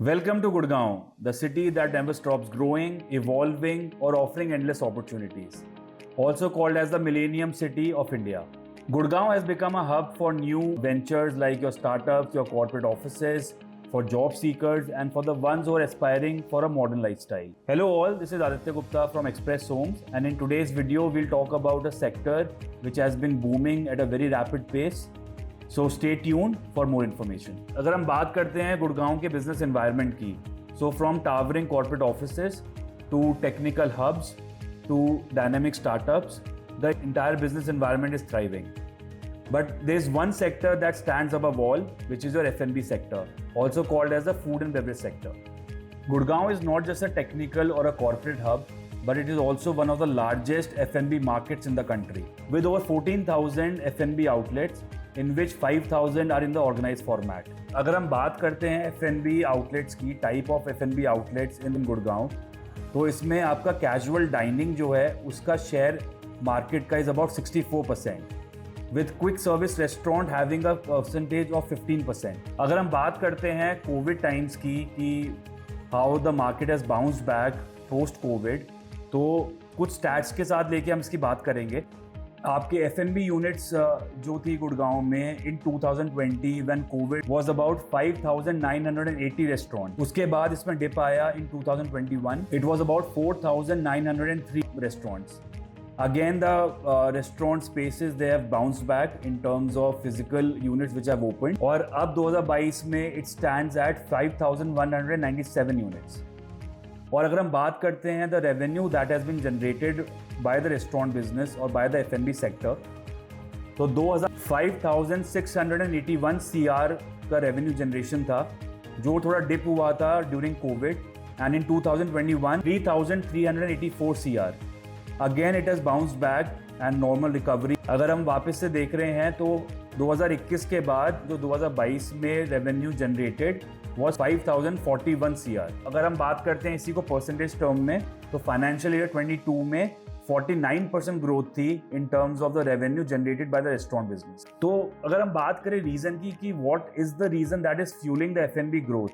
Welcome to Gurgaon, the city that never stops growing, evolving, or offering endless opportunities. Also called as the Millennium City of India. Gurgaon has become a hub for new ventures like your startups, your corporate offices, for job seekers, and for the ones who are aspiring for a modern lifestyle. Hello all, this is Aditya Gupta from Express Homes, and in today's video, we'll talk about a sector which has been booming at a very rapid pace. So stay tuned for more information. अगर हम बात करते हैं गुड़गांव के business environment की, so from towering corporate offices to technical hubs to dynamic startups, the entire business environment is thriving. But there is one sector that stands above all, which is your F&B sector, also called as the food and beverage sector. Gurgaon is not just a technical or a corporate hub, but it is also one of the largest F&B markets in the country, with over 14,000 F&B outlets, in which 5,000 are in the organized format. अगर हम बात करते हैं F&B outlets की, type of F&B outlets in Gurgaon, तो इसमें आपका casual dining जो है उसका शेयर मार्केट का is about 64%, with quick service restaurant having a percentage of 15%. अगर हम बात करते हैं कोविड टाइम्स की कि how the market has bounced back post Covid, तो कुछ स्टैट्स के साथ लेके हम इसकी बात करेंगे. आपके F&B यूनिट्स जो थी गुड़गांव में इन 2020 when Covid was about 5,980 restaurant. उसके बाद इसमें डिप आया इन 2021, it was about 4,903 restaurants. Again, the restaurant spaces they have bounced back in terms of physical units which have opened. और अब 2022 में it stands at 5,197 units. और अगर हम बात करते हैं the revenue that has been generated by the restaurant business or by the F&B sector, तो 5,681 CR का revenue generation था, जो थोड़ा डिप हुआ था during COVID, and in 2021 3,384 CR. Again it has bounced back and normal recovery. अगर हम वापस से देख रहे हैं तो 2021 के बाद जो 2022 में रेवेन्यू जनरेटेड was 5,041 CR. अगर हम बात करते हैं इसी को परसेंटेज टर्म में, तो फाइनेंशियल ईयर 22 में 49% ग्रोथ थी in terms of the revenue generated by the restaurant business. तो अगर हम बात करें रीजन की कि what is the reason that is fueling the F&B growth,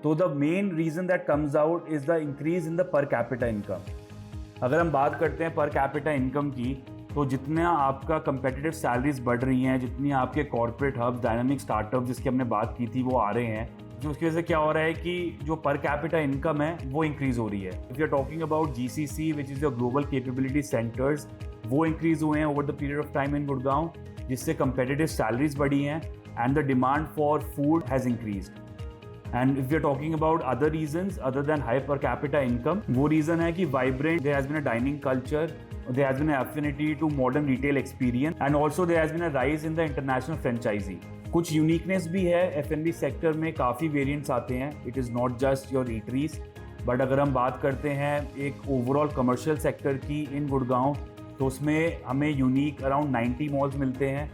तो the main reason that comes out is the increase in the per capita income. अगर हम बात करते हैं पर कैपिटा इनकम की, तो जितना आपका कंपेटिटिव सैलरीज बढ़ रही हैं, जितनी आपके कॉर्पोरेट हब्स, डायनामिक स्टार्टअप जिसकी हमने बात की थी वो आ रहे हैं, जो उसकी वजह से क्या हो रहा है कि जो पर कैपिटा इनकम है वो इंक्रीज हो रही है. If you are talking about GCC which is your global capability centres, वो इंक्रीज हुए हैं over the period of time in Gurgaon, जिससे कंपेटिटिव सैलरीज बढ़ी हैं and the demand for food has increased. And if we are talking about other reasons other than high per capita income, वो reason है कि vibrant, there has been a dining culture, there has been an affinity to modern retail experience, and also there has been a rise in the international franchisee. कुछ uniqueness भी है F&B sector में, काफ़ी variants आते हैं. It is not just your eateries, but अगर हम बात करते हैं एक overall commercial sector की in गुड़गांव, तो उसमें हमें unique around 90 malls मिलते हैं.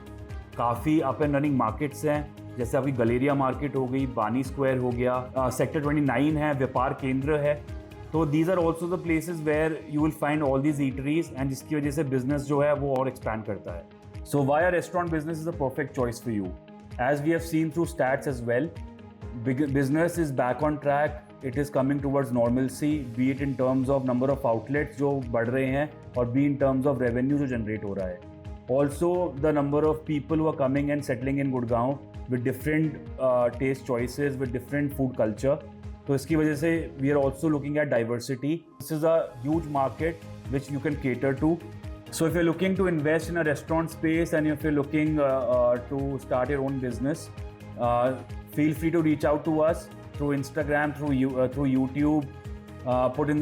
काफ़ी up and running markets हैं, जैसे अभी गलेरिया मार्केट हो गई, बानी स्क्वायर हो गया, सेक्टर 29 है, व्यापार केंद्र है. तो these are also the places where you will find all these eateries, and जिसकी वजह से बिजनेस जो है वो और एक्सपैंड करता है. So why a restaurant business is the perfect choice for you, as we have seen through stats as well. Business is back on track, it is coming towards normalcy, be it in terms of number of outlets जो बढ़ रहे हैं और be in terms of revenue जो generate हो रहा है. Also, the number of people who are coming and settling in Gurgaon with different taste choices, with different food culture. तो इसकी वजह से we are also looking at diversity. This is a huge market which you can cater to. So if you're looking to invest in a restaurant space and if you're looking to start your own business, feel free to reach out to us through Instagram, through YouTube. Put in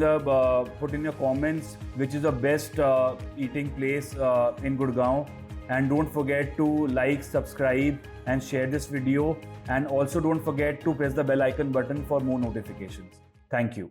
your comments which is the best eating place in Gurgaon, and don't forget to like, subscribe and share this video, and also don't forget to press the bell icon button for more notifications. Thank you.